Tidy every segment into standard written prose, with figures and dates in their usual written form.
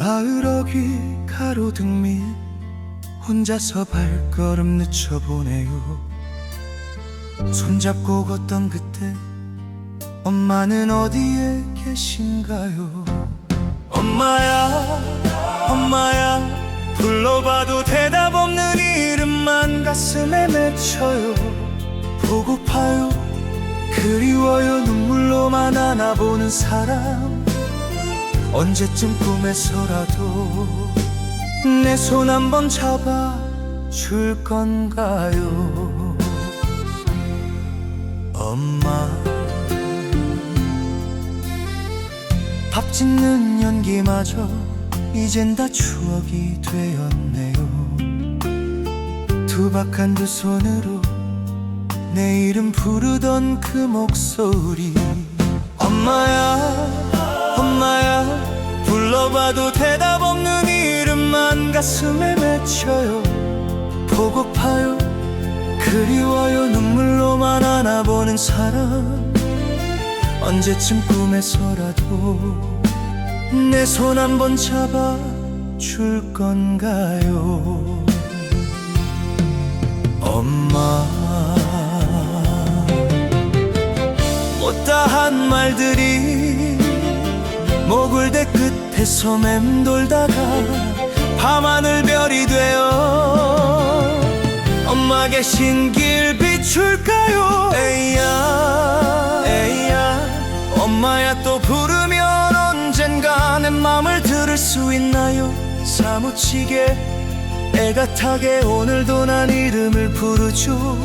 마을 어귀 가로등 밑 혼자서 발걸음 늦춰보네요. 손잡고 걷던 그때 엄마는 어디에 계신가요? 엄마야 엄마야 불러봐도 대답 없는 이름만 가슴에 맺혀요. 보고파요 그리워요 눈물로만 안아보는 사람. 언제쯤 꿈에서라도 내 손 한번 잡아줄 건가요? 엄마 밥 짓는 연기마저 이젠 다 추억이 되었네요. 투박한 두 손으로 내 이름 부르던 그 목소리. 엄마야 엄마야 불러봐도 대답 없는 이름만 가슴에 맺혀요. 보고파요 그리워요 눈물로만 안아보는 사람. 언제쯤 꿈에서라도 내 손 한번 잡아줄 건가요? 엄마 못다한 말들이 모굴대 끝에서 맴돌다가 밤하늘 별이 되어 엄마 계신 길 비출까요? 에이야 에이야 엄마야 또 부르면 언젠가 내 맘을 들을 수 있나요? 사무치게 애가 타게 오늘도 난 이름을 부르죠.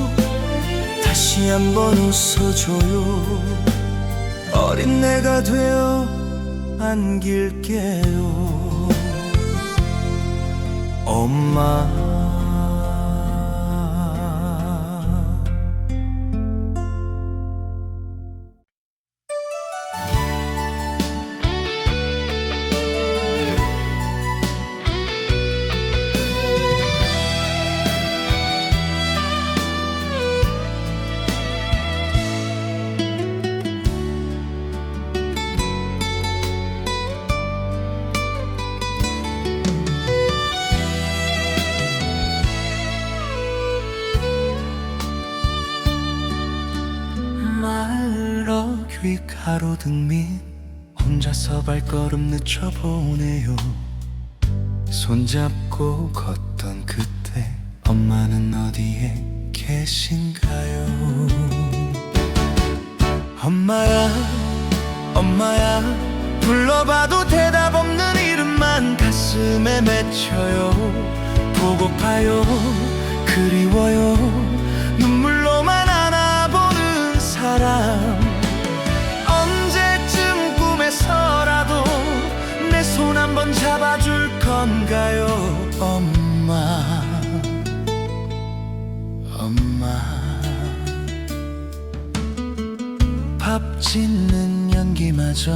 다시 한번 웃어줘요. 어린 내가 되어 안길게요. 엄마 어귀 가로등 밑 혼자서 발걸음 늦춰보네요. 손잡고 걷던 그때 엄마는 어디에 계신가요? 엄마야 엄마야 불러봐도 대답 없는 이름만 가슴에 맺혀요. 보고파요 그리워요 눈물로만 안아보는 사람. 언제쯤 꿈에서라도 내 손 한번 잡아줄 건가요? 엄마 엄마 밥 짓는 연기마저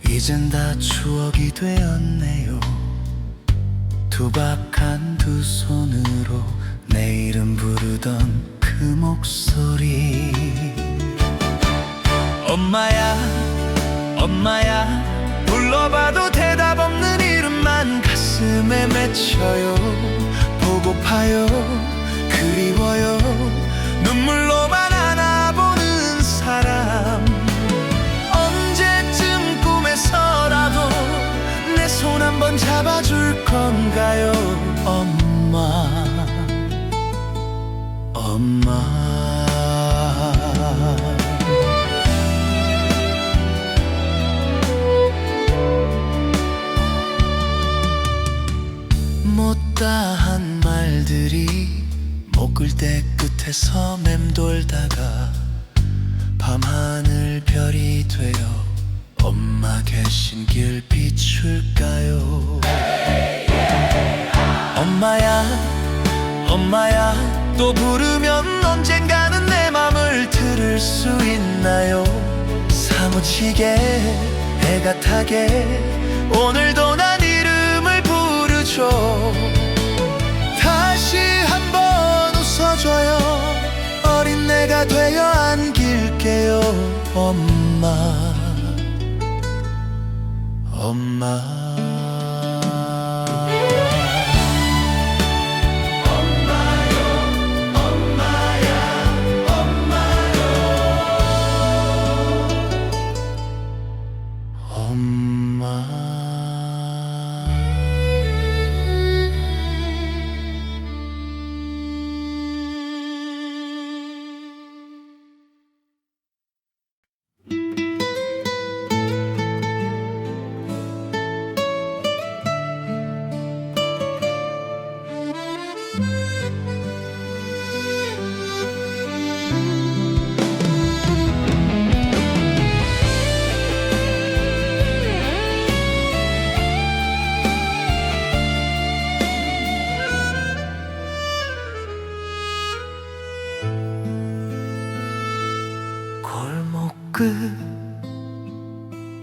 이젠 다 추억이 되었네요. 투박한 두 손으로 내 이름 부르던 그 목소리. 엄마야 엄마야 불러봐도 대답 없는 이름만 가슴에 맺혀요. 보고파요 그리워요 눈물로만 안아보는 사람. 언제쯤 꿈에서라도 내 손 한번 잡아줄 건가요? 엄마 엄마 못다한 말들이 목글대 끝에서 맴돌다가 밤하늘 별이 되어 엄마 계신 길 비출까요? 엄마야 엄마야 또 부르면 언젠가는 내 맘을 들을 수 있나요? 사무치게 애가 타게 오늘도 난 이름을 부르죠. 다시 한번 웃어줘요. 어린 내가 되어 안길게요. 엄마 엄마 끝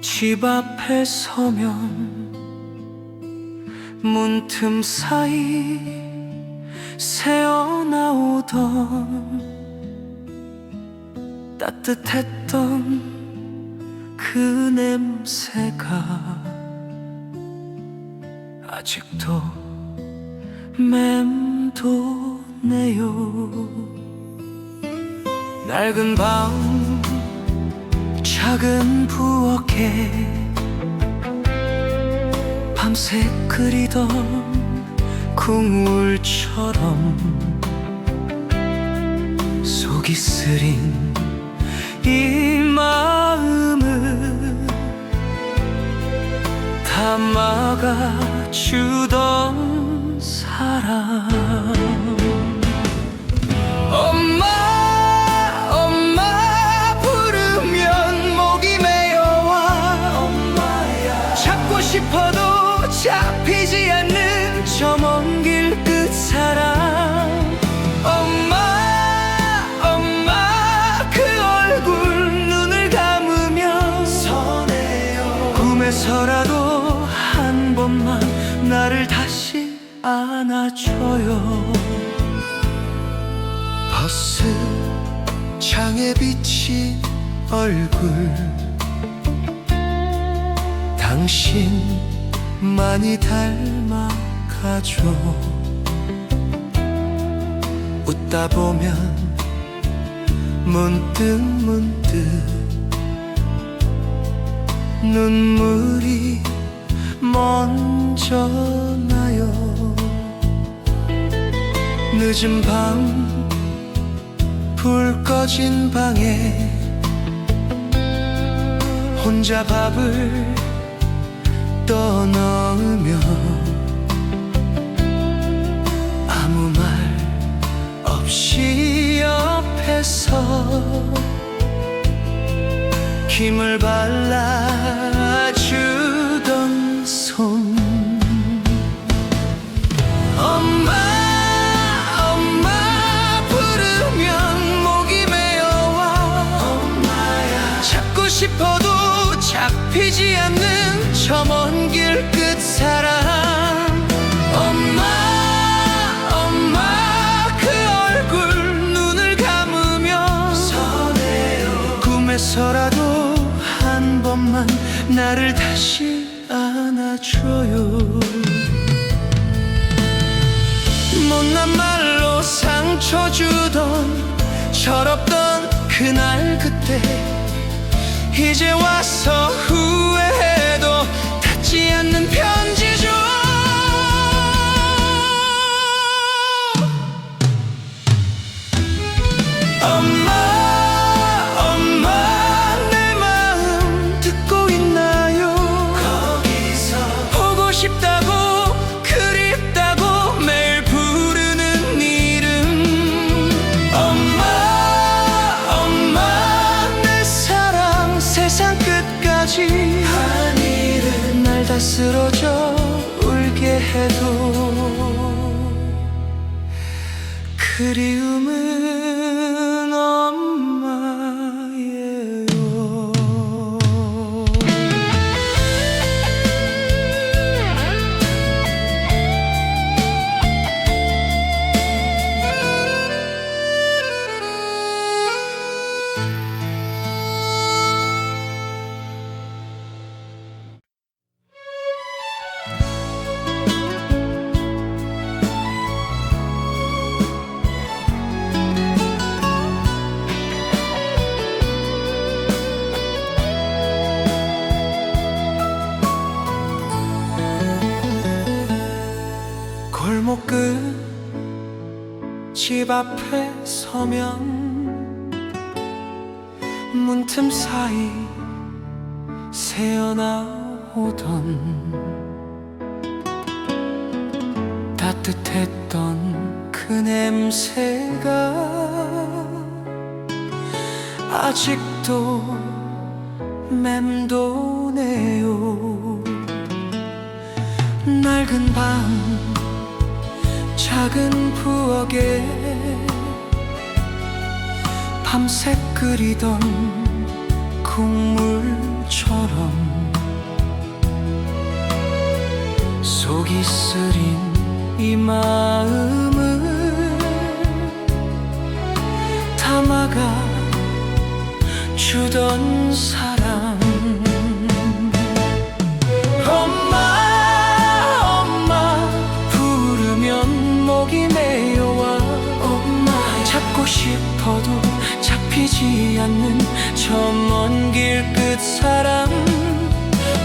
집 앞에 서면 문틈 사이 새어나오던 따뜻했던 그 냄새가 아직도 맴도네요. 낡은 방 작은 부엌에 밤새 끓이던 국물처럼 속이 쓰린 이 마음을 다 막아주던 사람. 엄마 싶어도 잡히지 않는 저 먼 길 끝 사람. 엄마 그 얼굴 눈을 감으면 서네요. 꿈에서라도 한 번만 나를 다시 안아줘요. 버스 창에 비친 얼굴 당신만이 닮아가죠. 웃다 보면 문득 눈물이 먼저 나요. 늦은 밤 불 꺼진 방에 혼자 밥을 떠넣으며 아무 말 없이 옆에서 힘을 발라주던 손. 엄마 부르면 목이 메어와 엄마야. 찾고 싶어도 잡히지 않는 저 먼 길 끝 사람. 엄마 그 얼굴 눈을 감으면 서네요. 꿈에서라도 한 번만 나를 다시 안아줘요. 못난 말로 상처 주던 철없던 그날 그때 이제 와서 후회해도 닿지 않는 편지죠. 엄마 내 마음 듣고 있나요? 거기서 보고 싶다고 그립다고 매일 부르는 이름. 엄마 내 사랑 세상 끝까지 하늘은 날 다 쓰러져 울게 해도 그리움은 엄마예요. 골목 끝 집 앞에 서면 문틈 사이 새어나오던 따뜻했던 그 냄새가 아직도 맴도네요. 낡은 방 작은 부엌에 밤새 끓이던 콩물처럼 속이 쓰린 이 마음을 담아가 주던 사람. 엄마 부르면 목이 메어와 잡고 싶어도 잡히지 않는 저 먼 길 끝 사람.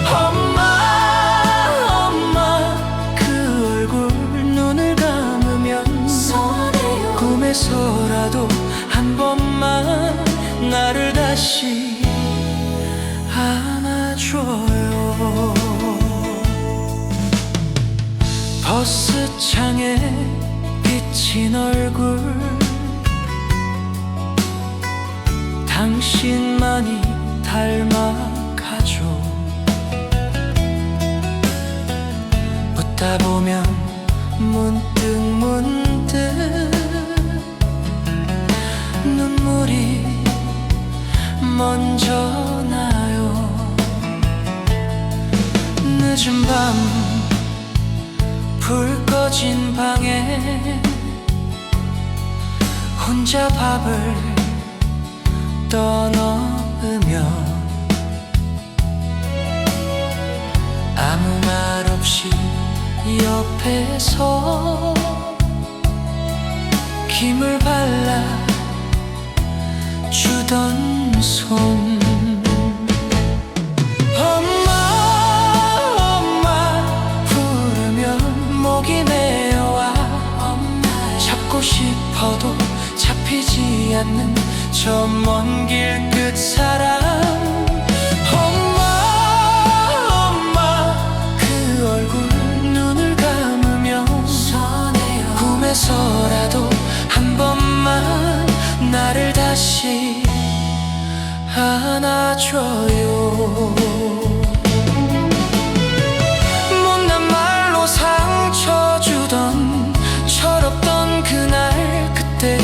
엄마 그 얼굴 눈을 감으면 꿈에서라도 한 번만 나를 다시 안아줘요. 버스 창에 비친 얼굴 당신만이 닮아가죠. 웃다 보면 문득 눈물이 먼저 나요. 늦은 밤 불 꺼진 방에 혼자 밥을 떠넣으며 아무 말 없이 옆에서 김을 발라 주던 손. 엄마 부르면 목이 메어와 잡고 싶어도 잡히지 않는 저 먼 길 끝 사람. 엄마 그 얼굴 눈을 감으면 꿈에서라도 한 번만 나를 다시 안아줘요. 못난 말로 상처 주던 철없던 그날 그때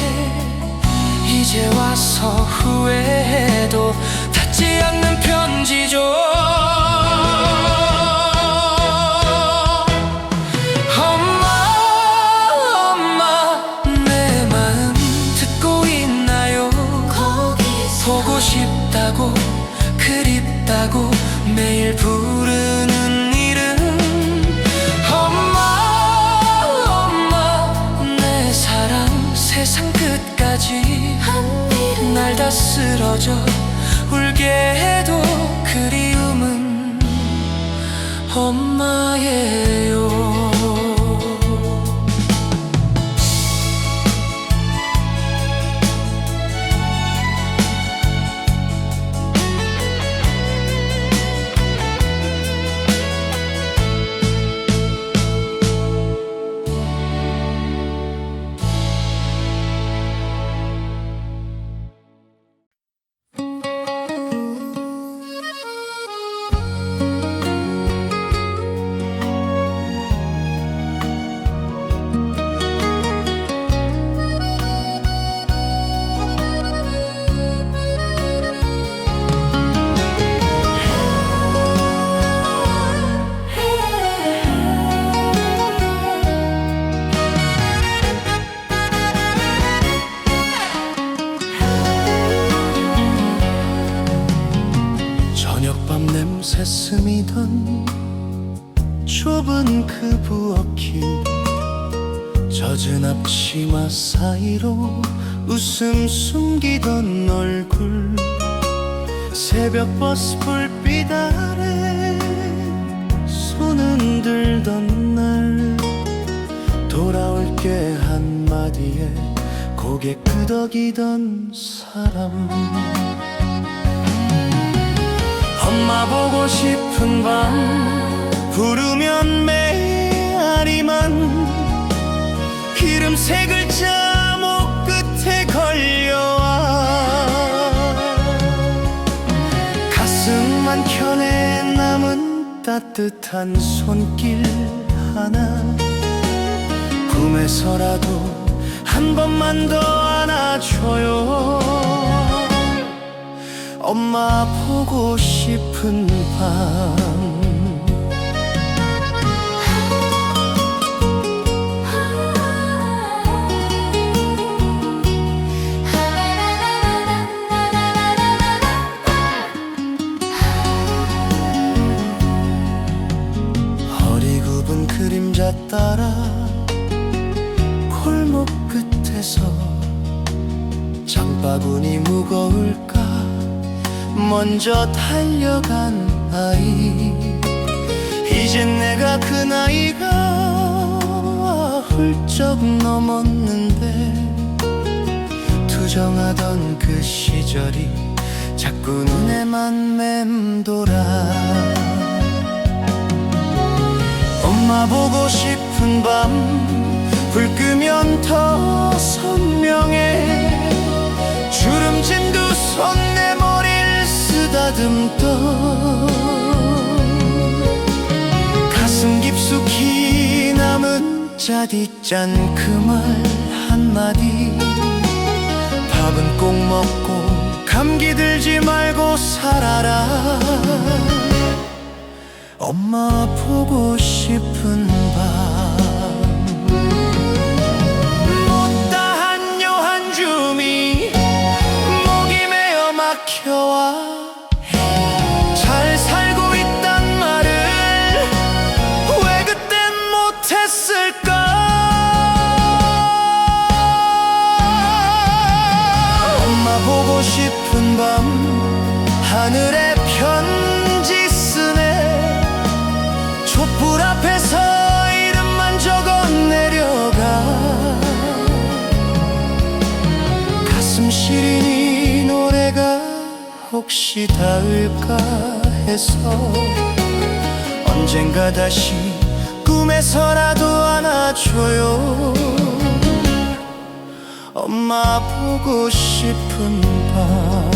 이제 와서 후회해도 닿지 않는 편지죠. 엄마 내 마음 듣고 있나요? 보고 싶다고 그립다고 매일 부르는 이름. 엄마 내 사랑 세상 끝까지 날 다 쓰러져 울게 해도 그리움은 엄마예요. 저녁밤 냄새 스미던 좁은 그 부엌길, 젖은 앞치마 사이로 웃음 숨기던 얼굴, 새벽 버스 불빛 아래 손 흔들던 날, 돌아올게 한마디에 고개 끄덕이던 사람. 엄마 보고 싶은 밤 부르면 메아리만 이름 세 글자 목 끝에 걸려와 가슴만 켜내 남은 따뜻한 손길 하나, 꿈에서라도 한 번만 더 안아줘요. 엄마 엄마 보고 싶은 밤 허리 굽은 그림자 따라 골목 끝에서 장바구니 무거울까 먼저 달려간 아이 이젠 내가 그 나이가 훌쩍 넘었는데 투정하던 그 시절이 자꾸 눈에만 맴돌아 엄마 보고 싶은 밤 불 끄면 더 선명해 주름진 두 손 내 머리를 쓰다듬던 가슴 깊숙이 남은 짜디짠 그 말 한마디 밥은 꼭 먹고 감기 들지 말고 살아라 엄마 보고 싶은 밤 못다한 요한줌이 목이 메어 막혀와 잘 살고 있단 말을 왜 그땐 못했을까 엄마 보고 싶은 밤 하늘에 편지 쓰네 촛불 앞에서 이름만 적어 내려가 가슴 시린 이 노래가 혹시 닿을까 해서 언젠가 다시 꿈에서라도 안아줘요 엄마 보고 싶은 밤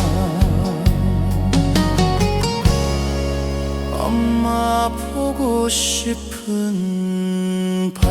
엄마 보고 싶은 밤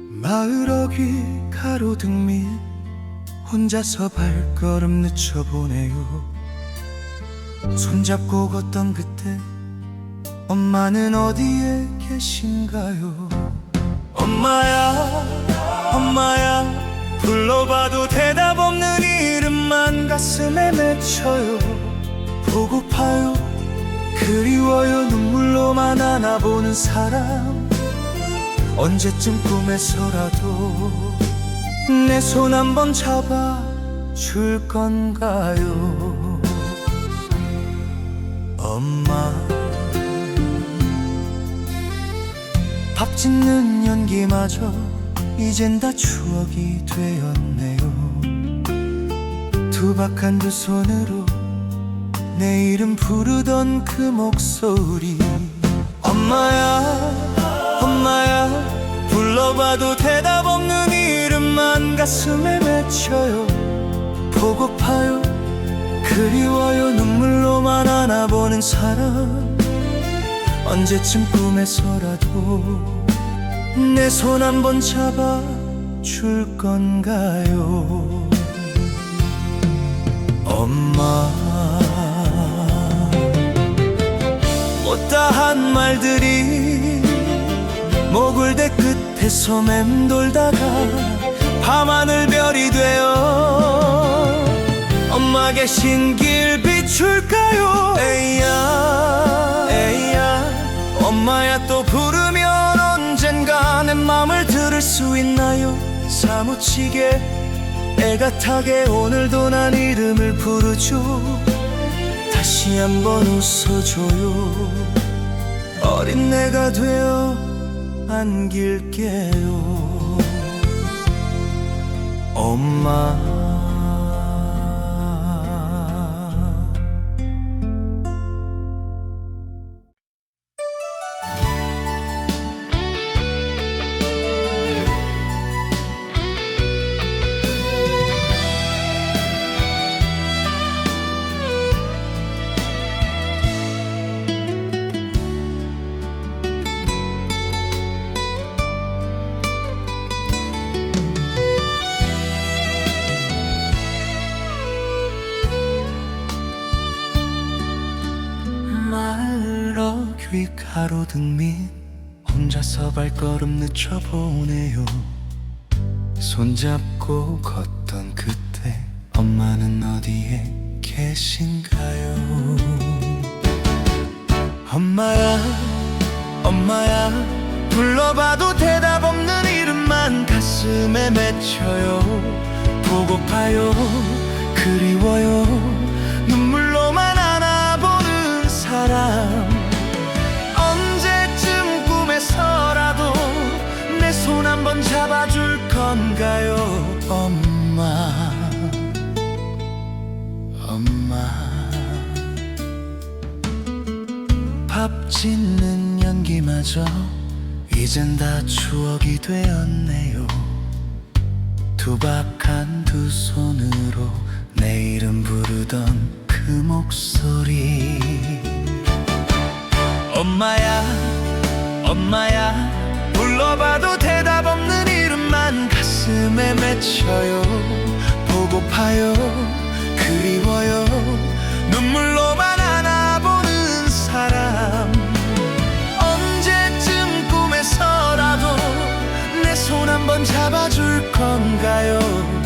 마을 어귀 가로등 밑 혼자서 발걸음 늦춰보네요 손잡고 걷던 그때 엄마는 어디에 계신가요 엄마야 엄마야 불러봐도 대답 없는 이름만 가슴에 맺혀요 보고파요 그리워요 눈물로만 안아보는 사람 언제쯤 꿈에서라도 내 손 한번 잡아줄 건가요 엄마 밥 짓는 연기마저 이젠 다 추억이 되었네요 투박한 두 손으로 내 이름 부르던 그 목소리 엄마야 엄마야 불러봐도 대답 없는 이름만 가슴에 맺혀요 보고파요 그리워요 눈물로만 안아보는 사람 언제쯤 꿈에서라도 내 손 한번 잡아줄 건가요 엄마 못다한 말들이 목을 대 끝에서 맴돌다가 밤하늘 별이 되어 엄마 계신 길 비출까요 에이야 에이야 엄마야 또 부르면 언젠가 내 맘을 들을 수 있나요 사무치게 애가 타게 오늘도 난 이름을 부르죠 다시 한번 웃어줘요 어린 내가 되어 안길게요. 엄마. 귀 가로등 밑 혼자서 발걸음 늦춰보네요. 손잡고 걷던 그때 엄마는 어디에 계신가요? 엄마야 엄마야 불러봐도 대답 없는 이름만 가슴에 맺혀요. 보고파요 그리워요 눈물로만 안아보는 사람. 언제쯤 꿈에서라도 내 손 한번 잡아줄 건가요? 엄마 엄마. 밥 짓는 연기마저 이젠 다 추억이 되었네요. 투박한 두 손으로 내 이름 부르던 그 목소리. 엄마야 엄마야 불러봐도 대답 없는 이름만 가슴에 맺혀요. 보고파요 그리워요 눈물로만 안아보는 사람. 언제쯤 꿈에서라도 내 손 한번 잡아줄 건가요?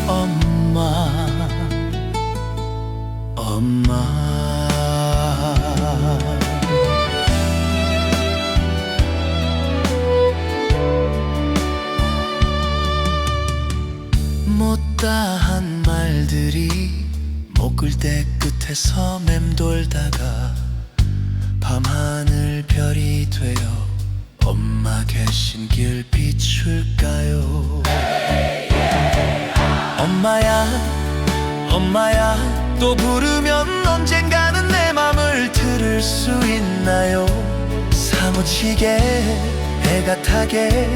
엄마 엄마. 못다한 말들이 목을대 끝에서 맴돌다가 밤하늘 별이 되어 엄마 계신 길 비출까요? 엄마야 엄마야 또 부르면 언젠가는 내 맘을 들을 수 있나요? 사무치게 해가 타게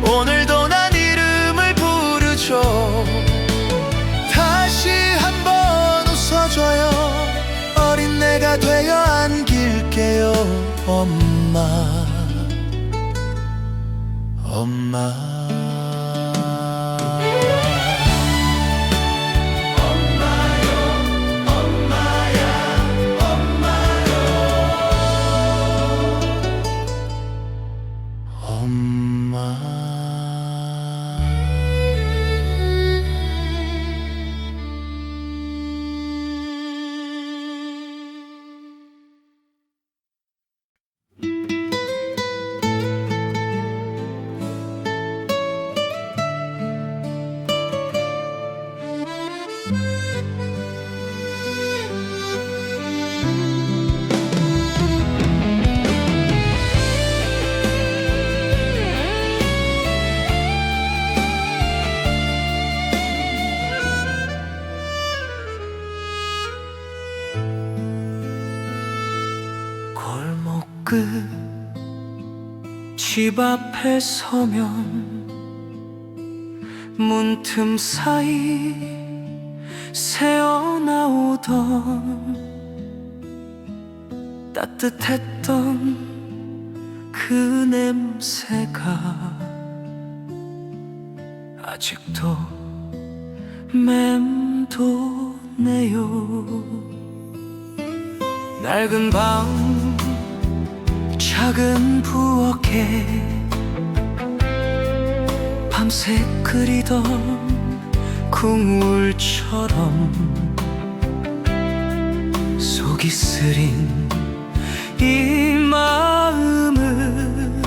오늘도 난 이름을 부르죠. 다시 한번 웃어줘요. 어린 내가 되어 안길게요. 엄마 엄마. 집 앞에 서면 문틈 사이 새어나오던 따뜻했던 그 냄새가 아직도 맴도네요. 낡은 방 작은 부엌에 밤새 끓이던 국물처럼 속이 쓰린 이 마음을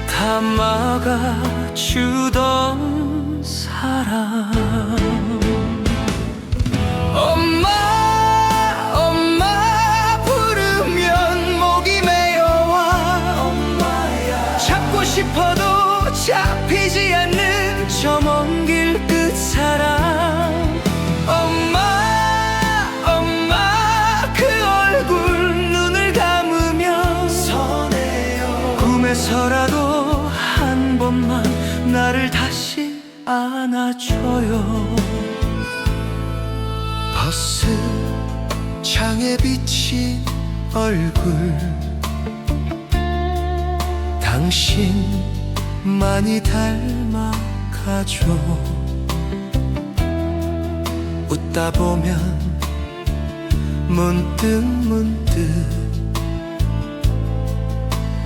다 막아주던 사람. 엄마 엄마 부르면 목이 메어와. 엄마야 꿈에서라도 한 번만 나를 다시 안아줘요. 버스 창에 비친 얼굴, 당신만이 닮아가죠. 웃다 보면 문득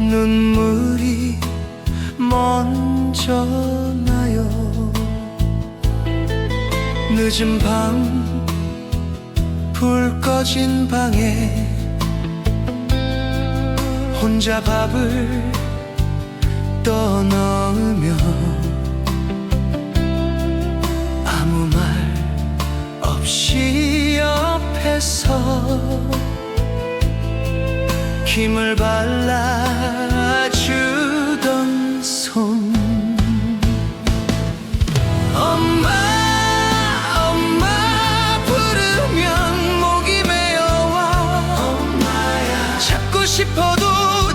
눈물이 먼저 나요. 늦은 밤 불 꺼진 방에 혼자 밥을 떠넣으며 아무 말 없이 옆에서 힘을 발라주던 손. 엄마 부르면 목이 메어와 엄마야. 찾고 싶어도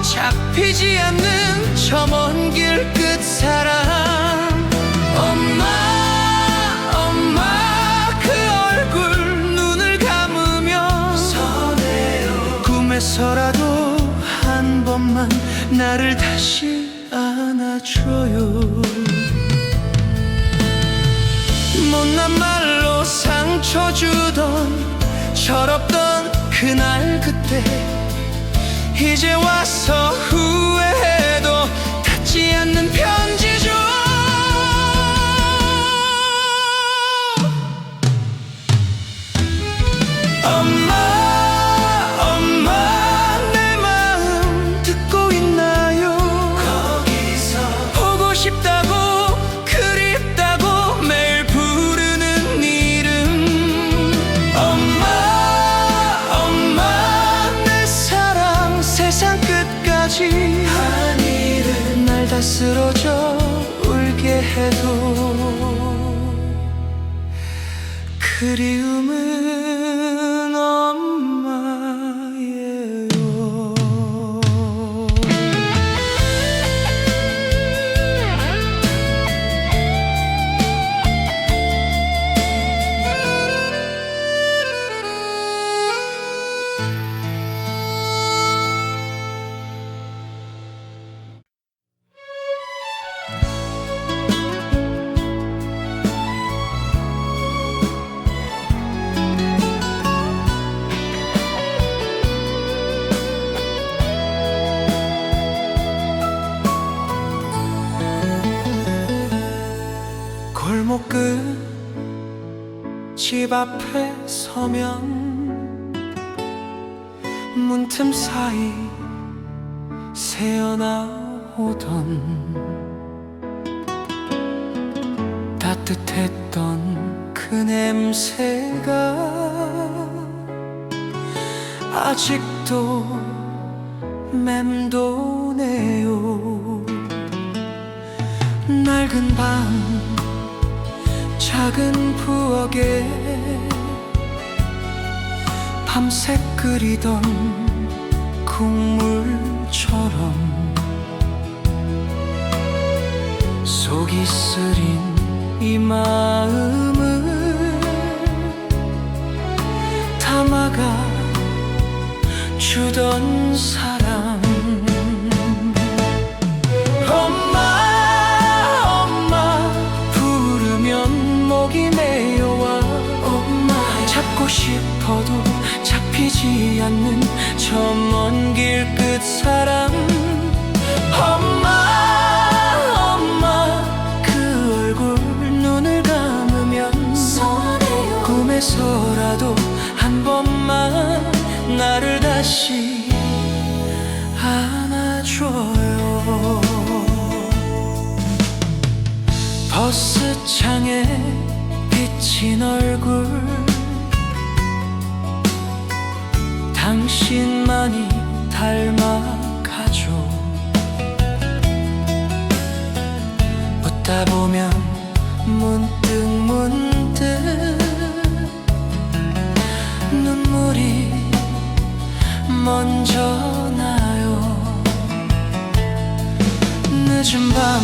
잡히지 않는 저 먼 길 끝 사람. 엄마 그 얼굴 눈을 감으면 서네요. 꿈에서라도 한 번만 나를 다시 안아줘요. 못난 말로 상처 주던 철없던 그날 그때 이제 와서 후회해도 닿지 않는 편지 줘. 엄마 내 마음 듣고 있나요? 거기서 보고 싶다고 그립다고 매일 부르는 이름. 엄마 내 사랑 세상 끝까지 하늘은 날 다 쓰러져 울게 해도 그리움은 엄마예요. 골목 끝 집 앞에 서면 문틈 사이 새어나오던 따뜻했던 그 냄새가 아직도 맴도네요. 낡은 방 작은 부엌에 밤새 끓이던 국물처럼 속이 쓰린 이 마음을 담아가 주던 사람. 목이 메어와 엄마. 찾고 싶어도 잡히지 않는 저 먼 길 끝 사람. 엄마 그 얼굴 눈을 감으면 서네요. 꿈에서라도 한 번만 나를 다시 안아줘요. 버스 창에 비친 얼굴, 당신만이 닮아가죠. 웃다 보면 문득 눈물이 먼저 나요. 늦은 밤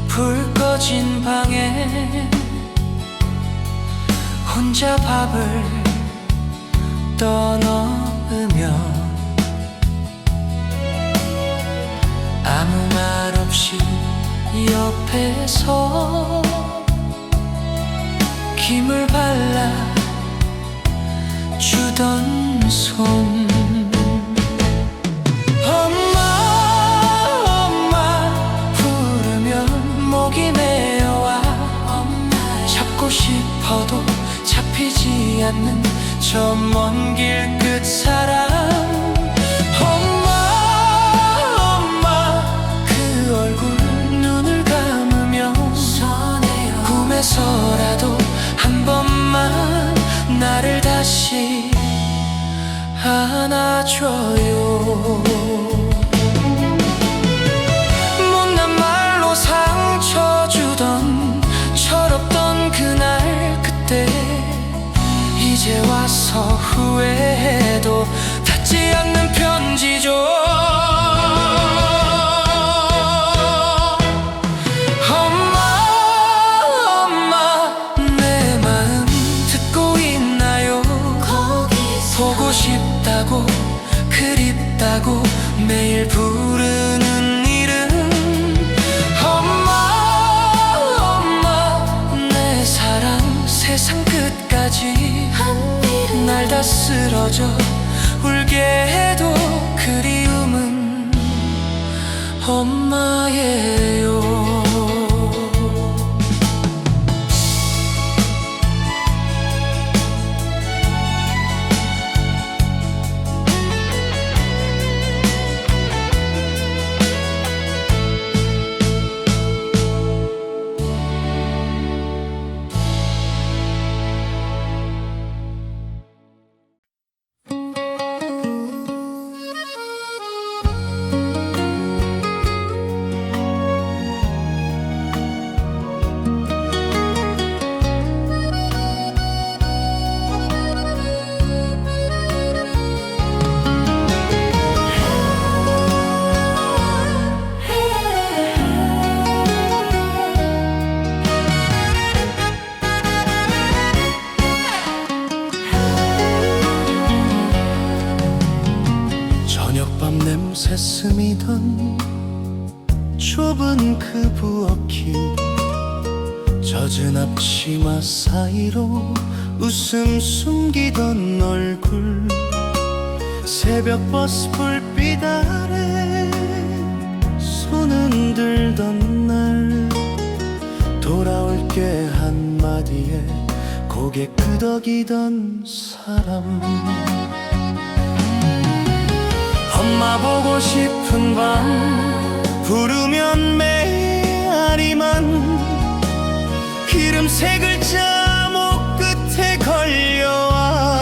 불 꺼진 방에 혼자 밥을 떠넣으며 아무 말 없이 옆에서 김을 발라 주던 손. 엄마 엄마 부르면 목이 메어와 잡고 싶어도 잡히지 않는 저 먼 길 끝 사람. 엄마 엄마 그 얼굴 눈을 감으며 꿈에서라도 한 번만 나를 다시 안아줘요. 못난 말로 상처 주던 철없던 그날 그때 이제 와서 후회해도 닿지 않는 편지죠. 엄마 엄마 내 마음 듣고 있나요? 보고 싶다고 그립다고 매일 부르는 이름. 엄마 엄마 내 사랑 세상 끝까지 날 다 쓰러져 울게 해도 그리움은 엄마예요. 저녁밤 냄새 스미던 좁은 그 부엌길, 젖은 앞치마 사이로 웃음 숨기던 얼굴, 새벽 버스 불빛 아래 손은 들던 날, 돌아올게 한마디에 고개 끄덕이던 사람. 엄마 보고 싶은 밤 부르면 메아리만 이름 세 글자 목 끝에 걸려와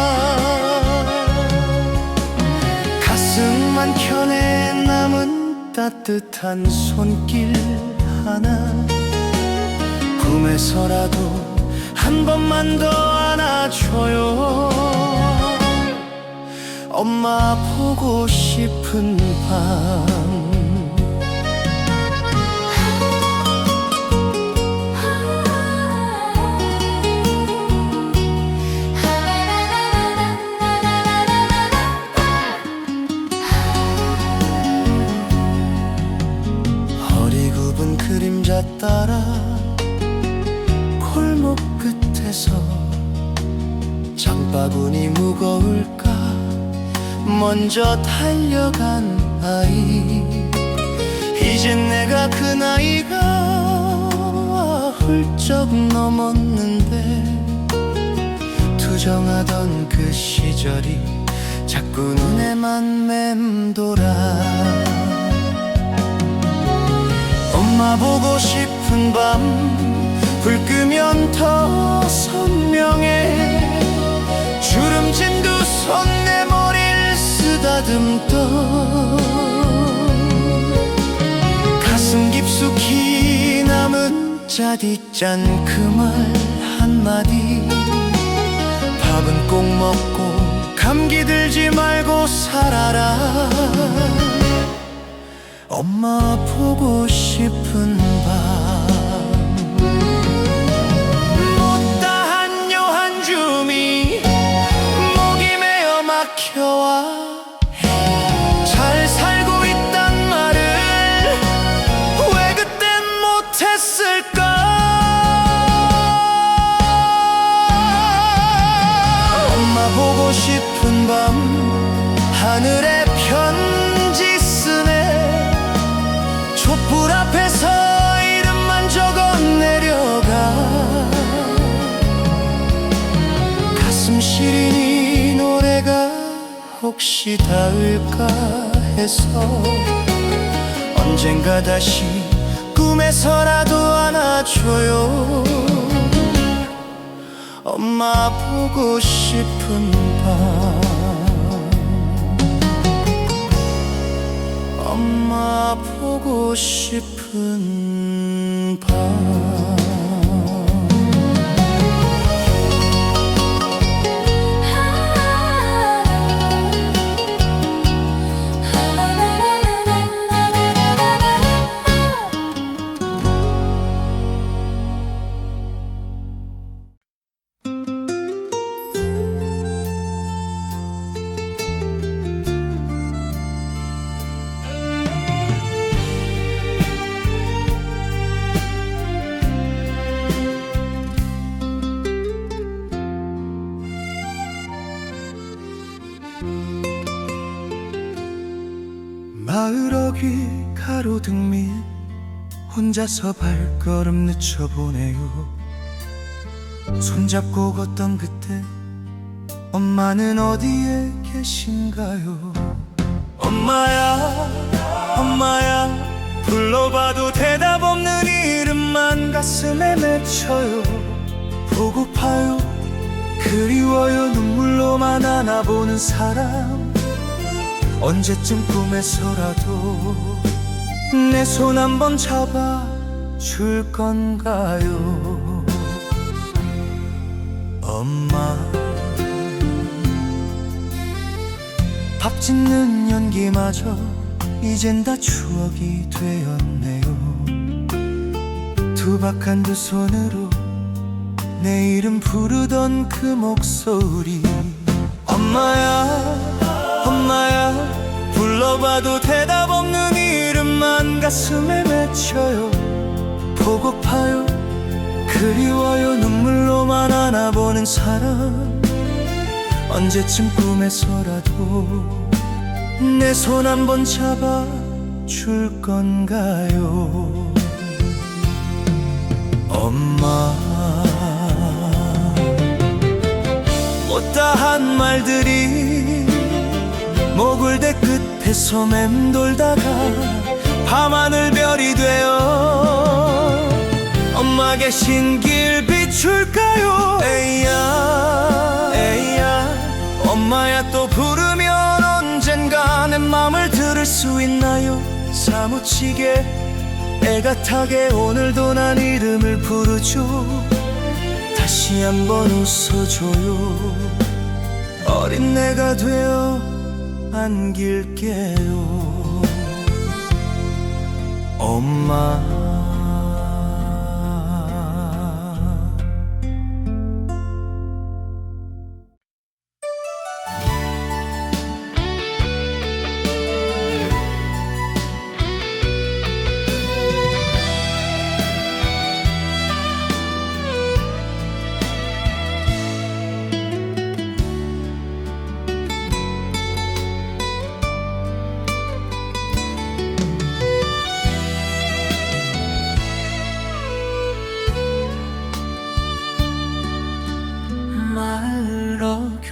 가슴만 켜내 남은 따뜻한 손길 하나, 꿈에서라도 한 번만 더 안아줘요. 엄마 보고 싶은 밤. 허리 굽은 그림자 따라 골목 끝에서 장바구니 무거울까 먼저 달려간 아이. 이젠 내가 그 나이가 훌쩍 넘었는데 투정하던 그 시절이 자꾸 눈에만 맴돌아. 엄마 보고 싶은 밤 불 끄면 더 선명해 주름진 두 손 내 머리를 쓰다듬던 가슴 깊숙이 남은 짜디짠 그 말 한마디. 밥은 꼭 먹고 감기 들지 말고 살아라. 엄마 보고 싶은 밤. 못다한 여한줌이 목이 메어 막혀와 잘 살고 있단 말을 왜 그땐 못했을까. 엄마 보고 싶은 밤 하늘에 편지 쓰네. 촛불 앞에서 이름만 적어 내려가. 가슴 시린 이 노래가 혹시 닿을까 해서 언젠가 다시 꿈에서라도 안아줘요. 엄마 보고 싶은 밤. 엄마 보고 싶은 밤. 마을 어귀 가로등 밑 혼자서 발걸음 늦춰보네요. 손잡고 걷던 그때 엄마는 어디에 계신가요? 엄마야 엄마야 불러봐도 대답 없는 이름만 가슴에 맺혀요. 보고파요 그리워요 눈물로만 안아보는 사람. 언제쯤 꿈에서라도 내 손 한번 잡아줄 건가요? 엄마 밥 짓는 연기마저 이젠 다 추억이 되었네요. 투박한 두 손으로 내 이름 부르던 그 목소리. 엄마야 엄마야 불러봐도 대답 없는 이름만 가슴에 맺혀요. 보고파요 그리워요 눈물로만 안아보는 사람. 언제쯤 꿈에서라도 내 손 한번 잡아줄 건가요? 엄마 못다한 말들이 모글대 끝에서 맴돌다가 밤하늘 별이 되어 엄마 계신 길 비출까요? 에이야 에이야 엄마야 또 부르면 언젠가 내 맘을 들을 수 있나요? 사무치게 애가타게 오늘도 난 이름을 부르죠. 다시 한번 웃어줘요. 어린 내가 되어 안길게요. 엄마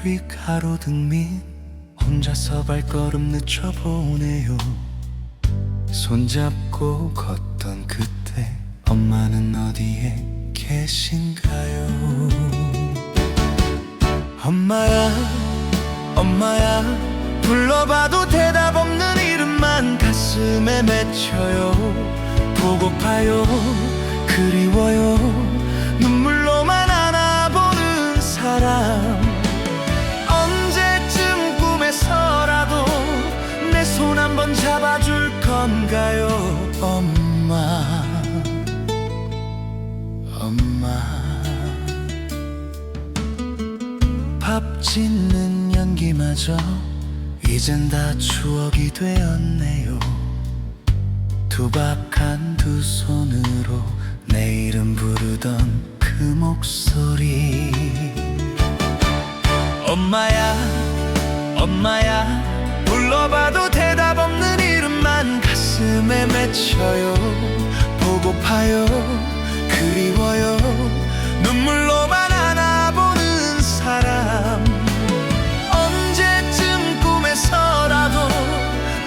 위 가로등 밑 혼자서 발걸음 늦춰보네요. 손잡고 걷던 그때 엄마는 어디에 계신가요? 엄마야 엄마야 불러봐도 대답 없는 이름만 가슴에 맺혀요. 보고파요 그리워요 눈물로만 안아보는 사람. 언제쯤 꿈에서라도 내 손 한번 잡아줄 거 건가요? 엄마, 엄마. 밥 짓는 연기마저 이젠 다 추억이 되었네요. 투박한 두 손으로 내 이름 부르던 그 목소리. 엄마야, 엄마야. 불러봐도 대답 없는 이름만 가슴에 맺혀요. 보고파요, 그리워요. 눈물로만 안아보는 사람. 언제쯤 꿈에서라도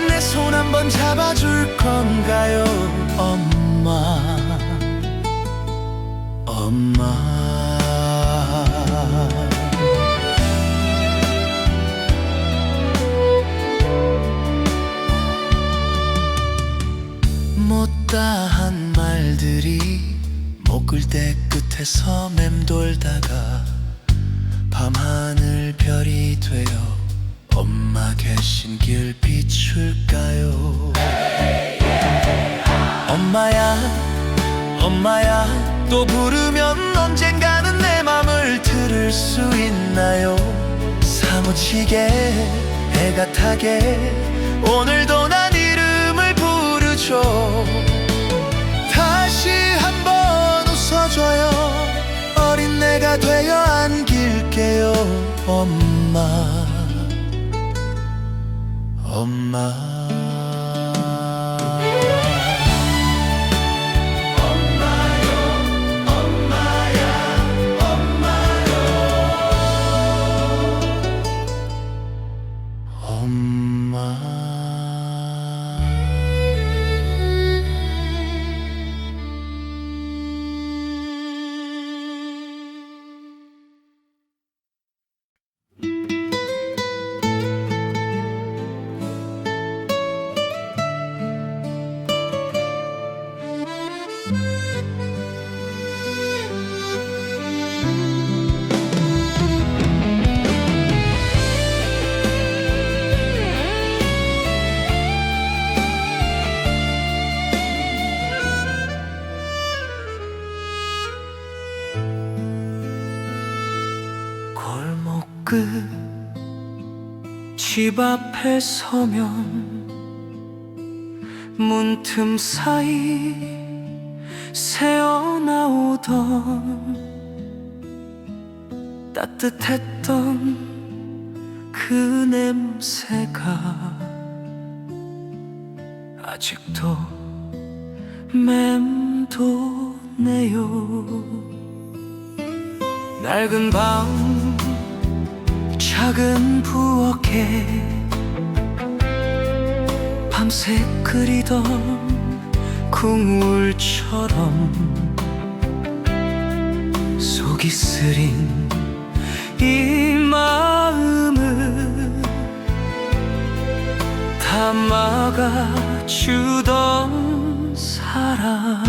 내 손 한번 잡아줄 건가요? 엄마, 엄마. 못다한 말들이 목을대 끝에서 맴돌다가 밤하늘 별이 되어 엄마 계신 길 비출까요? 엄마야, 엄마야. 또 부르면 언젠가는 내 맘을 들을 수 있나요? 사무치게 해가 타게 오늘도 난 이름을 부르죠. 다시 한번 웃어줘요. 어린 내가 되어 안길게요. 엄마, 엄마. 집 앞에 서면 문틈 사이 새어나오던 따뜻했던 그 냄새가 아직도 맴도네요. 낡은 방 작은 부엌에 밤새 끓이던 국물처럼 속이 쓰린 이 마음을 다 막아주던 사람.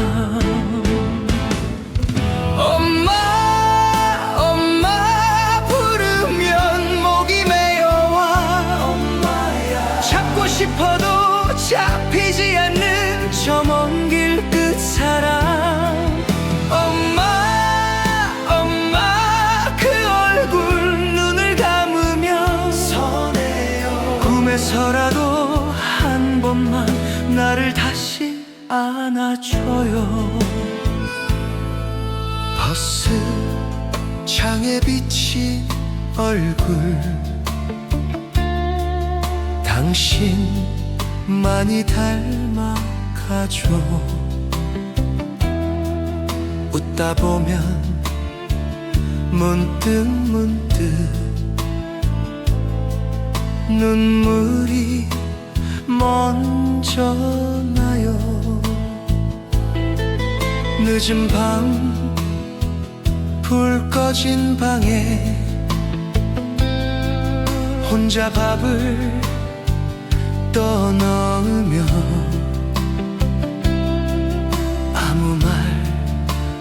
엄마, 싶어도 잡히지 않는 저 먼 길 끝 사람. 엄마, 엄마. 그 얼굴 눈을 감으면 서네요. 꿈에서라도 한 번만 나를 다시 안아줘요. 버스 창에 비친 얼굴, 당신만이 닮아가죠. 웃다 보면 문득 눈물이 먼저 나요. 늦은 밤 불 꺼진 방에 혼자 밥을 떠넣으며 아무 말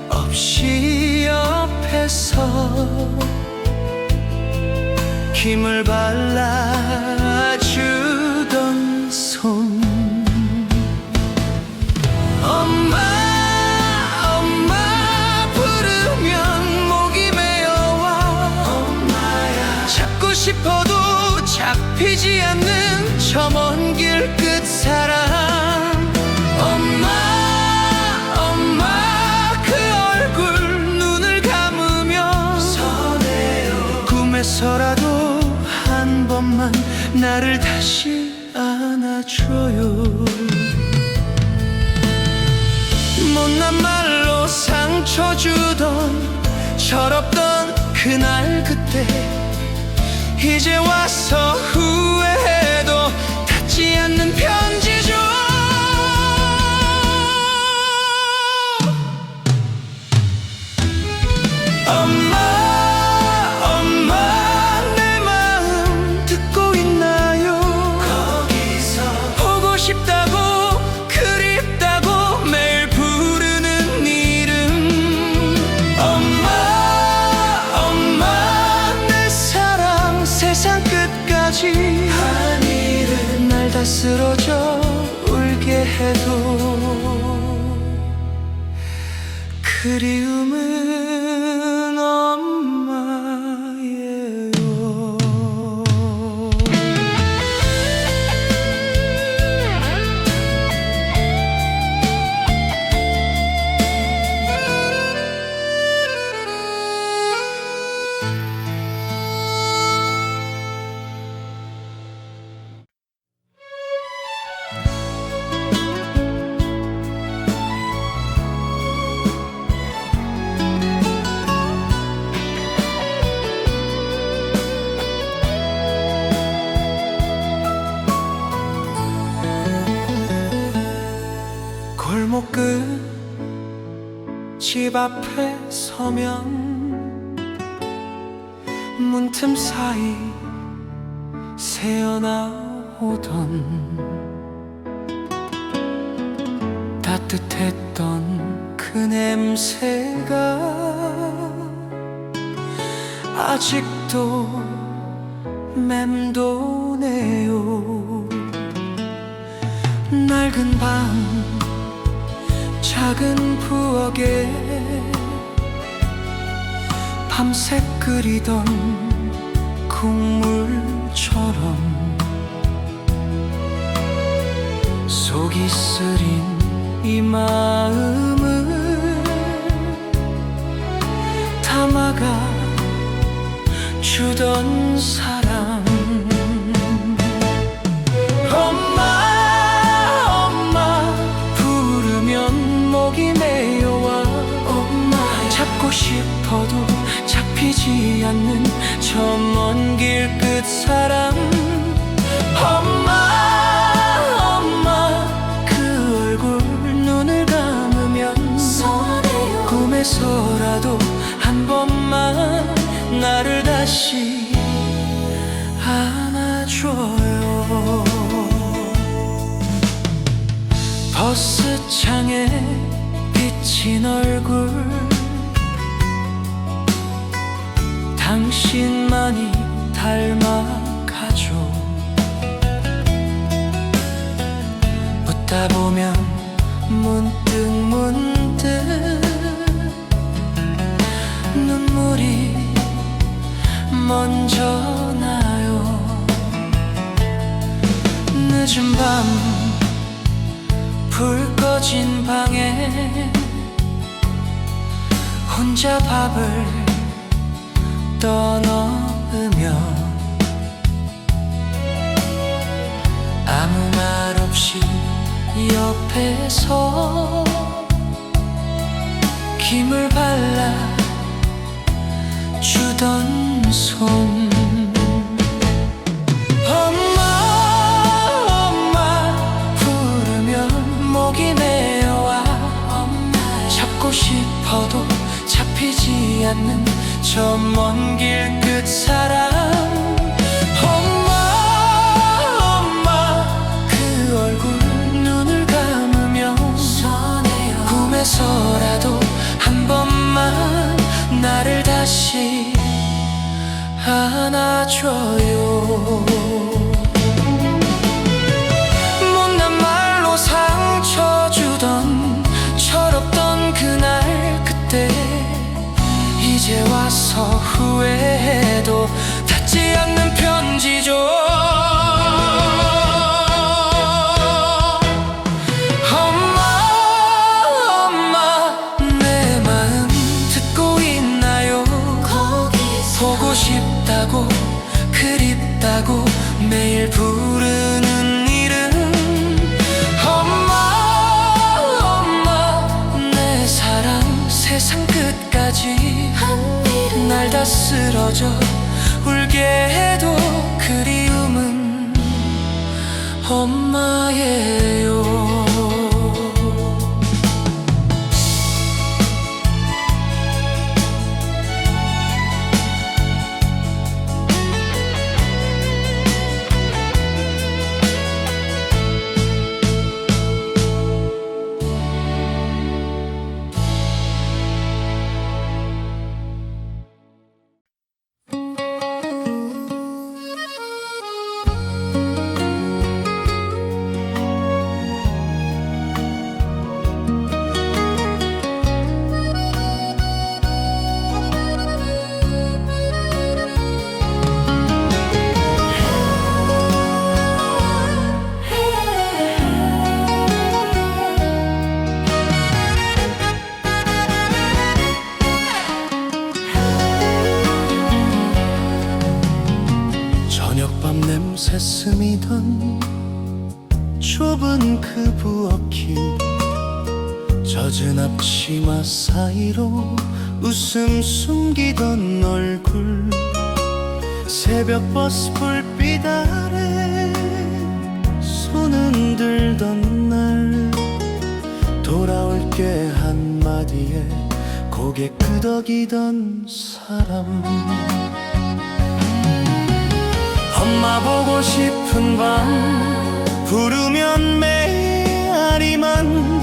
없이 옆에서 힘을 발라주던 손. 상처주던 철없던 그날 그때 이제 와서 후회해도 닿지 않는 편지죠. 엄마, 엄마, 내 마음 듣고 있나요? 거기서 보고 싶다고 그립다고 매일 부르는 이름. 엄마, 엄마, 내 사랑 세상 끝까지 하늘은 날 다 쓰러져 울게 해도 그리움은 엄마예요. 골목 끝 집 앞에 서면 문틈 사이 새어나오던 따뜻했던 그 냄새가 아직도 맴도네요. 낡은 방 작은 부엌에 밤새 끓이던 국물처럼 속이 쓰린 이 마음을 담아가 주던 사람. 잡고 싶어도 잡히지 않는 저 먼 길 끝 사람. 엄마, 엄마, 그 얼굴 눈을 감으면 꿈에서라도 한 번만 나를 다시 안아줘요. 버스 창에 비친 얼굴 당신만이 닮아가죠. 웃다 보면 문득 눈물이 먼저 나요. 늦은 밤 불 꺼진 방에 혼자 밥을 떠넣으며 아무 말 없이 옆에서 김을 발라 주던 손. 엄마 부르면 목이 메어와 잡고 싶어도 잡히지 않는 저 먼 길 끝 사람. 엄마 그 얼굴 눈을 감으면 꿈에서라도 한 번만 나를 다시 안아줘요. 못난 말로 상처 주던 철없던 그날 그때 이제 와서 후회해도 닿지 않는 쓰러져 울게 해도 그리움은 엄마예요. 저녁밤 냄새 스미던 좁은 그 부엌길, 젖은 앞치마 사이로 웃음 숨기던 얼굴, 새벽 버스 불빛 아래 손 흔들던 날, 돌아올게 한마디에 고개 끄덕이던 사람. 엄마 보고 싶은 밤 부르면 메아리만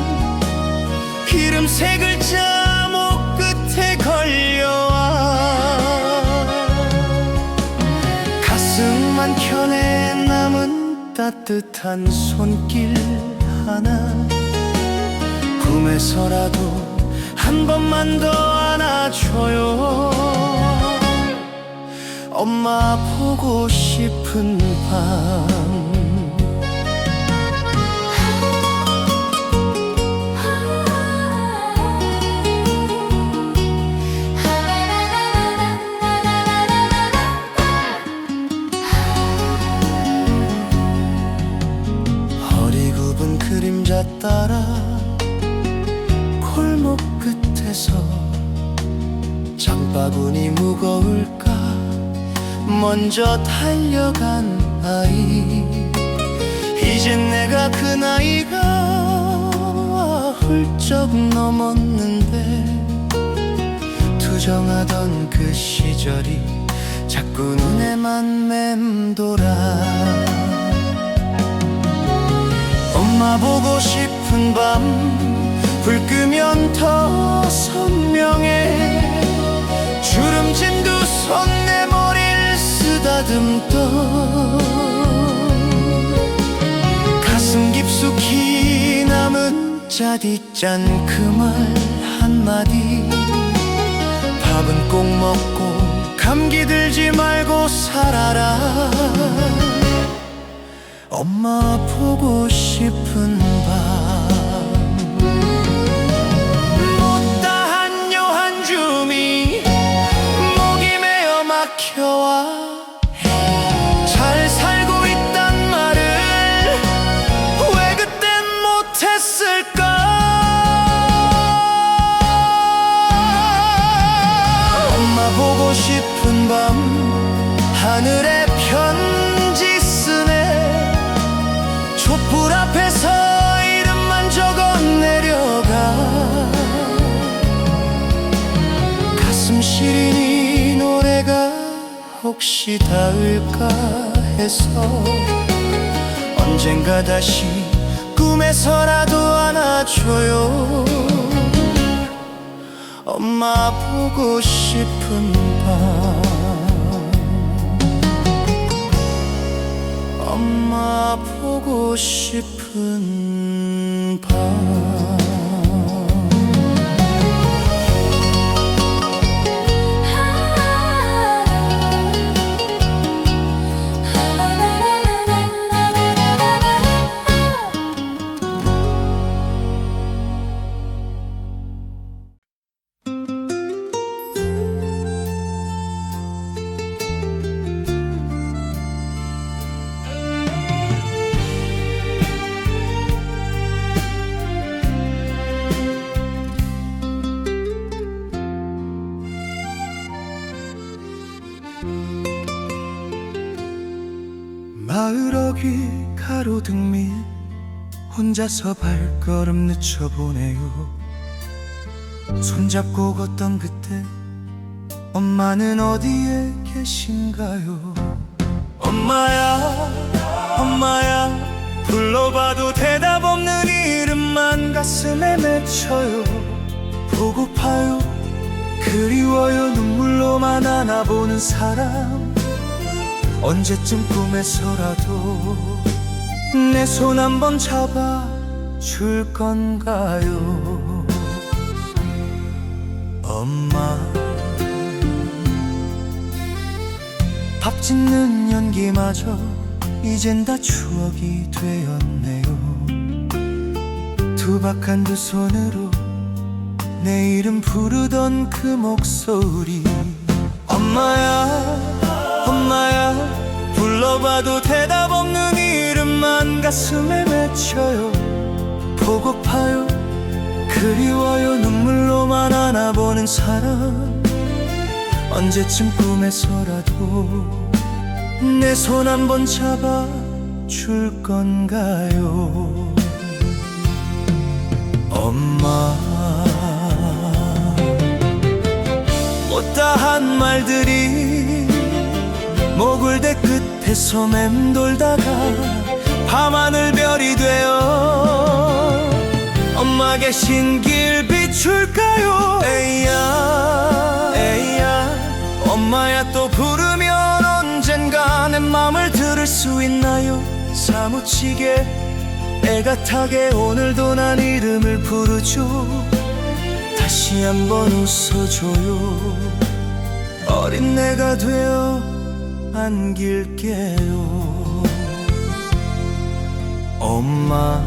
이름 세 글자 목 끝에 걸려와 가슴 한켠에 남은 따뜻한 손길 하나, 꿈에서라도 한 번만 더 안아줘요. 엄마 보고 싶은 밤. 허리 굽은 그림자 따라 골목 끝에서 장바구니 무거울까 먼저 달려간 아이. 이젠 내가 그 나이가 훌쩍 넘었는데 투정하던 그 시절이 자꾸 눈에만 맴돌아. 엄마 보고 싶은 밤 불 끄면 더 선명해. 주름진 두 손 내 머리를 쓰다듬던 가슴 깊숙이 남은 짜디짠 그 말 한마디. 밥은 꼭 먹고 감기 들지 말고 살아라. 엄마 보고 싶은 밤. 못다한 요한줌이 목이 메어 막혀와 잘 살고 있단 말을 왜 그땐 못했을까. 엄마 보고 싶은 밤 하늘에 편지 쓰네. 촛불 앞에서 이름만 적어 내려가 가슴 시린 이 노래가 혹시 닿을까 해서 언젠가 다시 꿈에서라도 안아줘요. 엄마 보고 싶은 밤. 엄마 보고 싶은 밤. 귀 가로등 밑 혼자서 발걸음 늦춰보네요. 손잡고 걷던 그때 엄마는 어디에 계신가요? 엄마야 엄마야 불러봐도 대답 없는 이름만 가슴에 맺혀요. 보고파요 그리워요 눈물로만 안아보는 사람. 언제쯤 꿈에서라도 내 손 한번 잡아줄 건가요? 엄마 밥 짓는 연기마저 이젠 다 추억이 되었네요. 투박한 두 손으로 내 이름 부르던 그 목소리. 엄마야 엄마야 불러봐도 대답 없는 이름만 가슴에 맺혀요. 보고파요 그리워요 눈물로만 안아보는 사람. 언제쯤 꿈에서라도 내 손 한번 잡아줄 건가요? 엄마 못다한 말들이 모굴대 끝에서 맴돌다가 밤하늘 별이 되어 엄마 계신 길 비출까요? 에이야 에이야 엄마야 또 부르면 언젠가 내 맘을 들을 수 있나요? 사무치게 애가 타게 오늘도 난 이름을 부르죠. 다시 한번 웃어줘요. 어린 내가 되어 안길게요. 엄마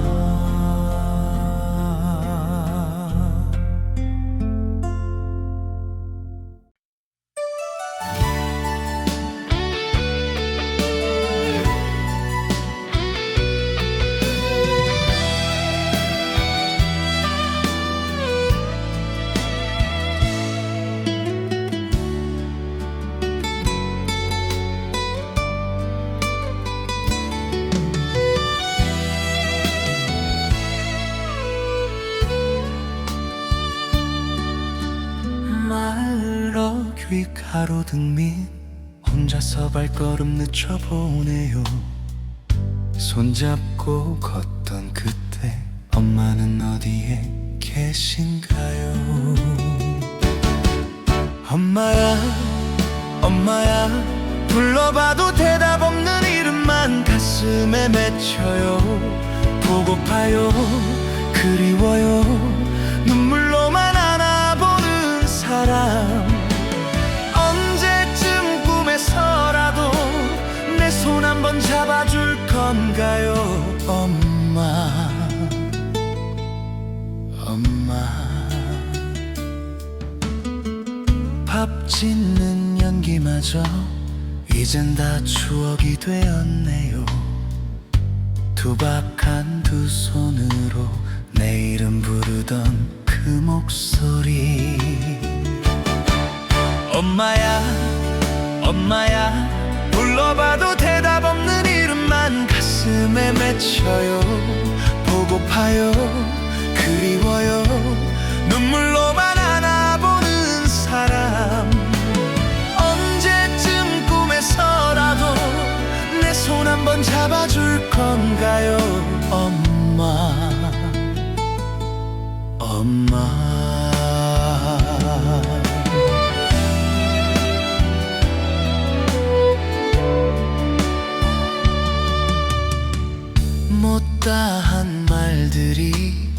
귀 가로등 밑 혼자서 발걸음 늦춰보네요. 손잡고 걷던 그때 엄마는 어디에 계신가요? 엄마야 엄마야 불러봐도 대답 없는 이름만 가슴에 맺혀요. 보고파요 그리워요 눈물로만 안아보는 사람. 언제쯤 꿈에서라도 내 손 한번 잡아줄 건가요? 엄마 엄마 밥 짓는 연기마저 이젠 다 추억이 되었네요. 투박한 두 손으로 내 이름 부르던 그 목소리. 엄마야 엄마야 불러봐도 대답 없는 이름만 가슴에 맺혀요. 보고파요 그리워요 눈물로만 안아보는 사람. 언제쯤 꿈에서라도 내 손 한번 잡아줄 건가요? 엄마 엄마 못다한 말들이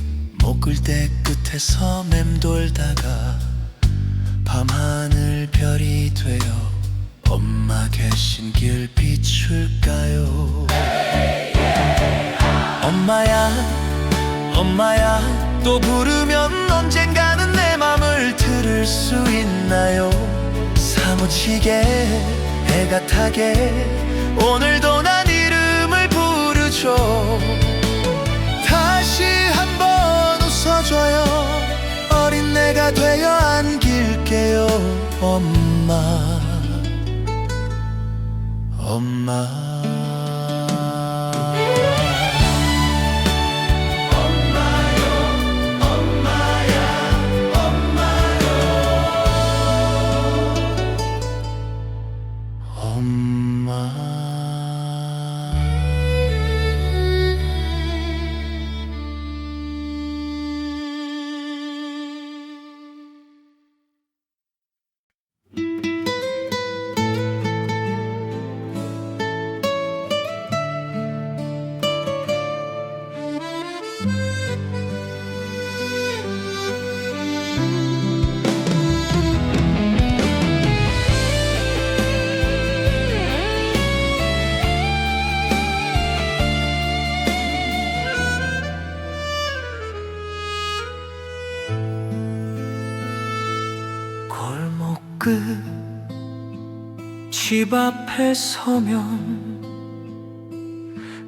목글대 끝에서 맴돌다가 밤하늘 별이 되어 엄마 계신 길 비출까요? 엄마야 엄마야 또 부르면 언젠가는 내 맘을 들을 수 있나요? 사무치게 애가 타게 오늘도 난 이름을 부르죠. 다시 한번 웃어줘요. 어린 내가 되어 안길게요. 엄마 엄마 끝 집 앞에 서면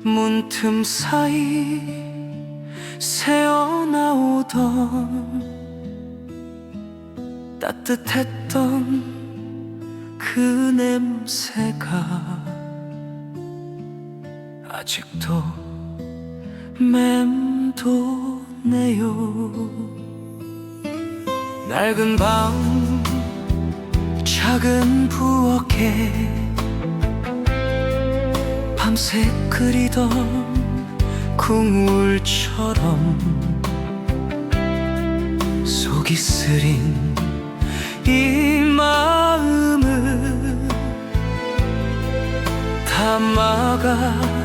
문틈 사이 새어나오던 따뜻했던 그 냄새가 아직도 맴도네요. 낡은 방 작은 부엌에 밤새 끓이던 국물처럼 속이 쓰린 이 마음을 다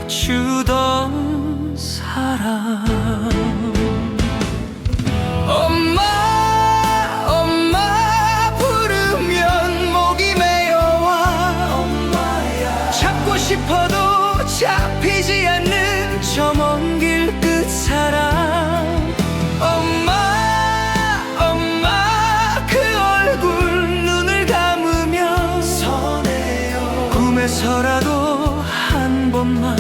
막아주던 사람. 엄마 싶어도 잡히지 않는 저 먼 길 끝 사람. 엄마 그 얼굴 눈을 감으면 서네요. 꿈에서라도 한 번만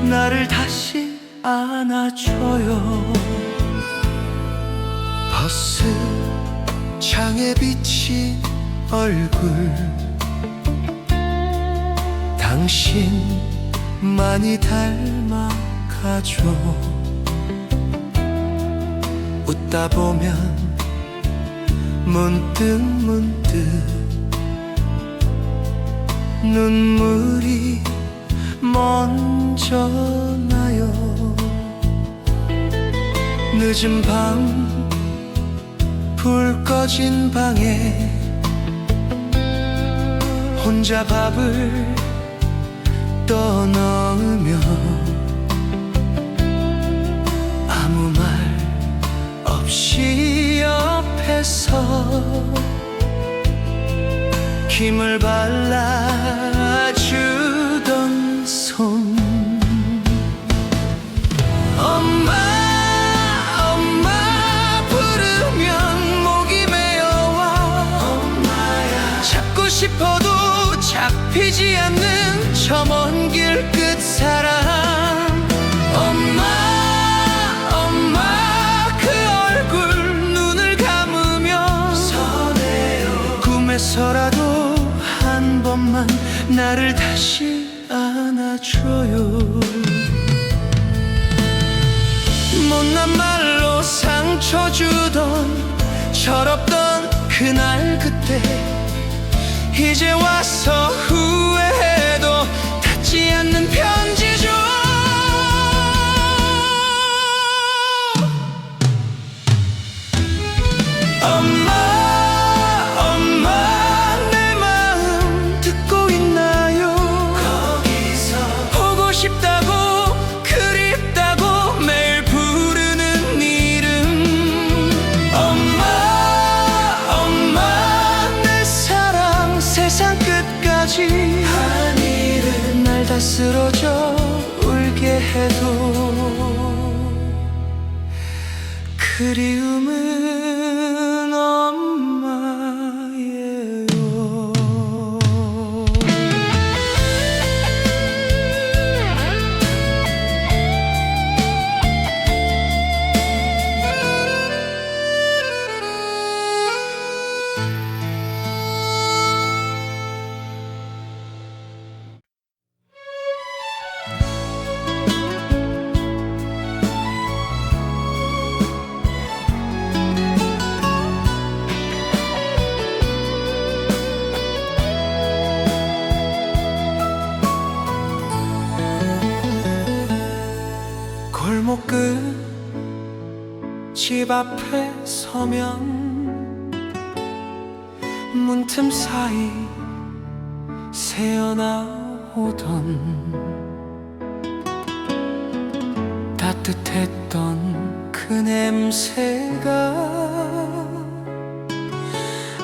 나를 다시 안아줘요. 버스 창에 비친 얼굴 당신만이 닮아가죠. 웃다 보면 문득 눈물이 먼저 나요. 늦은 밤 불 꺼진 방에 혼자 밥을 떠넣으며 아무 말 없이 옆에서 힘을 발라주던 손. 엄마 부르면 목이 메어와 엄마야. 찾고 싶어도 잡히지 않는 저 먼 길 끝 사람. 엄마 그 얼굴 눈을 감으면 서네요. 꿈에서라도 한 번만 나를 다시 안아줘요. 못난 말로 상처 주던 철없던 그날 그때 이제 와서 후회해도 닿지 않는 편지죠. 엄마 내 마음 듣고 있나요? 거기서 보고 싶다고 그립다고 매일 부르는 이름. 엄마 내 사랑 세상 끝까지 한 일은 날 다 쓰러져 울게 해도 그리움은 엄마예요. 골목 끝 집 앞에 서면 문틈 사이 새어나오던 따뜻했던 그 냄새가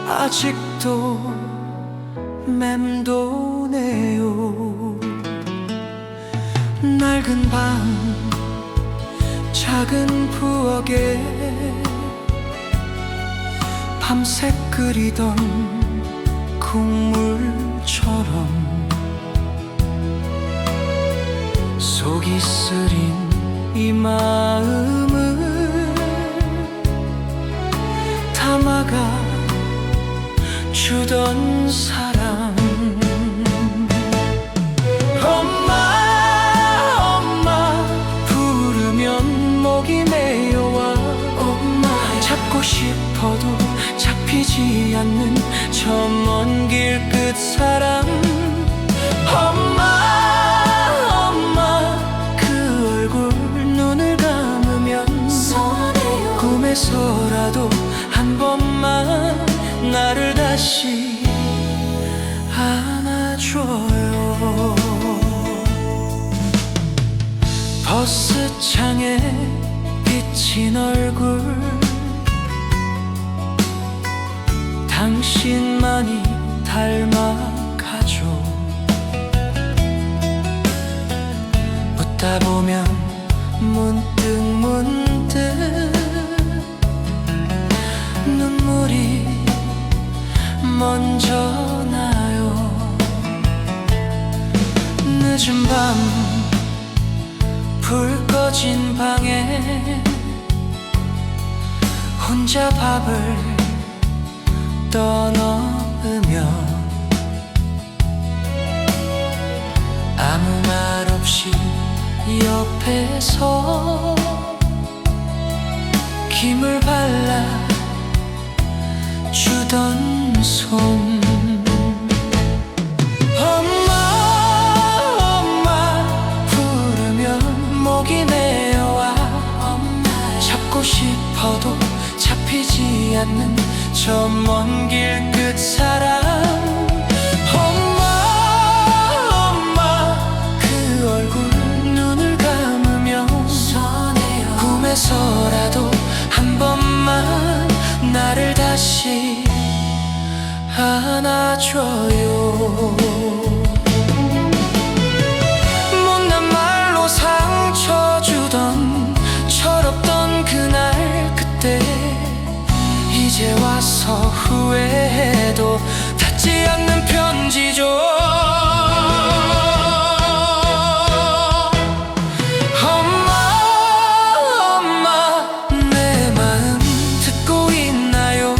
아직도 맴도네요. 낡은 방 작은 부엌에 밤새 끓이던 국물처럼 속이 쓰린 이 마음을 담아가 주던 사람. 엄마 부르면 목이 메어와 잡고 싶어도 잡히지 않는 저 먼 길 끝 사람. 엄마 그 얼굴 눈을 감으면 꿈에서라도 한 번만 나를 다시 안아줘요. 버스 창에 비친 얼굴 당신만이 닮아가죠. 웃다 보면 문득 눈물이 먼저 나요. 늦은 밤 불 꺼진 방에 혼자 밥을 떠넣으며 아무 말 없이 옆에서 김을 발라 주던 손. 엄마 부르면 목이 메어와 잡고 싶어도 잡히지 않는 저 먼 길 끝 사람. 엄마 그 얼굴 눈을 감으면 꿈에서라도 한 번만 나를 다시 안아줘요. 못난 말로 상처 주던 철없던 그날 그때 이제 와서 후회해도 닿지 않는 편지죠. 엄마 내 마음 듣고 있나요?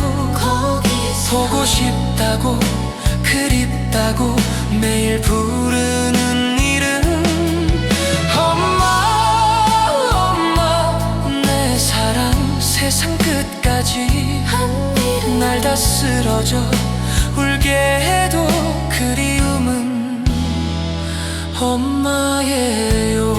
보고 싶다고 그립다고 매일 부르는 이름. 엄마 내 사랑 세상 끝까지 날 다 쓰러져 울게 해도 그리움은 엄마예요.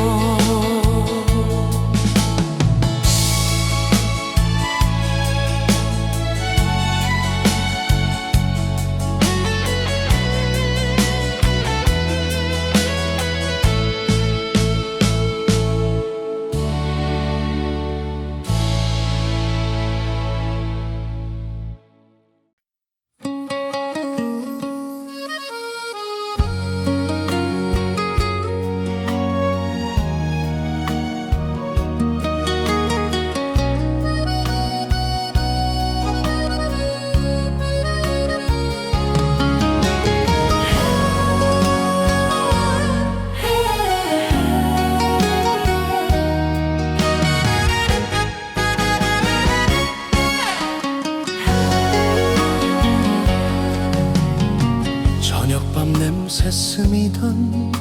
저녁밤 냄새 스미던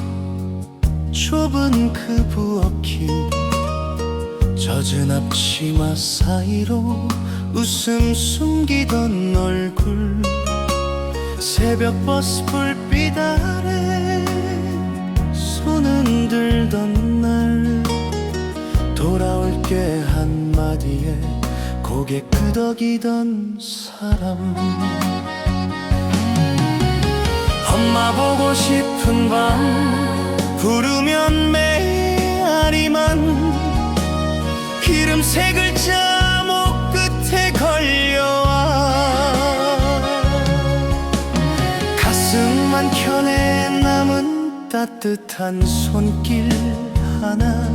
좁은 그 부엌길, 젖은 앞치마 사이로 웃음 숨기던 얼굴, 새벽 버스 불빛 아래 손 흔들던 날, 돌아올게 한마디에 고개 끄덕이던 사람. 엄마 보고 싶은 밤 부르면 메아리만 이름 세 글자 목 끝에 걸려와 가슴만 켜내 남은 따뜻한 손길 하나,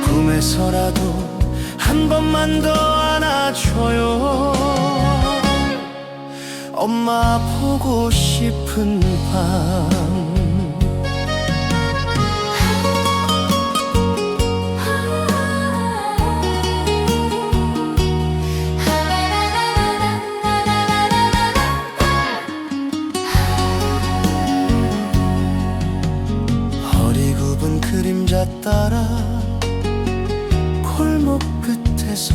꿈에서라도 한 번만 더 안아줘요. 엄마 보고 싶은 밤. 허리 굽은 그림자 따라 골목 끝에서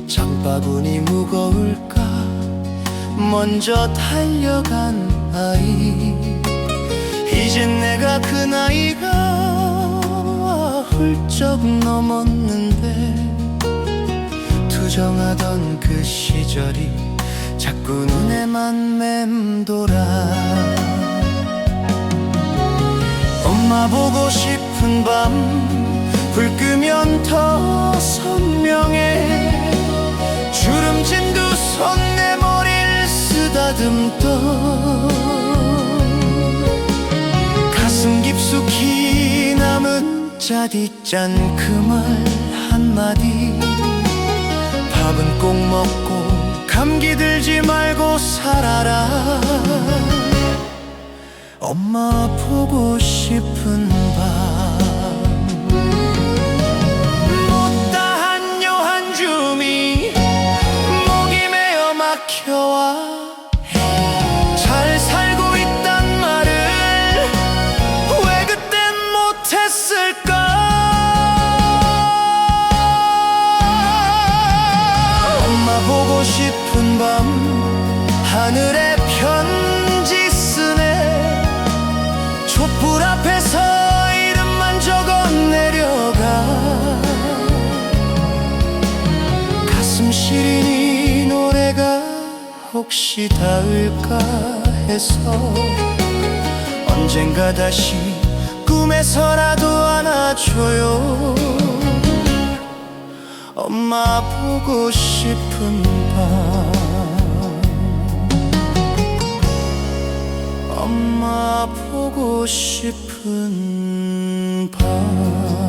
장바구니 무거울까 먼저 달려간 아이. 이젠 내가 그 나이가 훌쩍 넘었는데 투정하던 그 시절이 자꾸 눈에만 맴돌아. 엄마 보고 싶은 밤, 불 끄면 더 선명해. 주름진 두 손 내 머리를 쓰다듬던 가슴 깊숙이 남은 짜디짠 그 말 한마디. 밥은 꼭 먹고 감기 들지 말고 살아라. 엄마 보고 싶은 밤. 못다한 요한줌이 목이 메어 막혀와 잘 살고 있단 말을 왜 그땐 못했을까. 엄마 보고 싶은 밤, 하늘에 편지 쓰네. 촛불 앞에서 이름만 적어 내려가. 가슴 시린 이 노래가 혹시 닿을까 해서 언젠가 다시 꿈에서라도 안아줘요. 엄마 보고 싶은 밤. 엄마 보고 싶은 밤.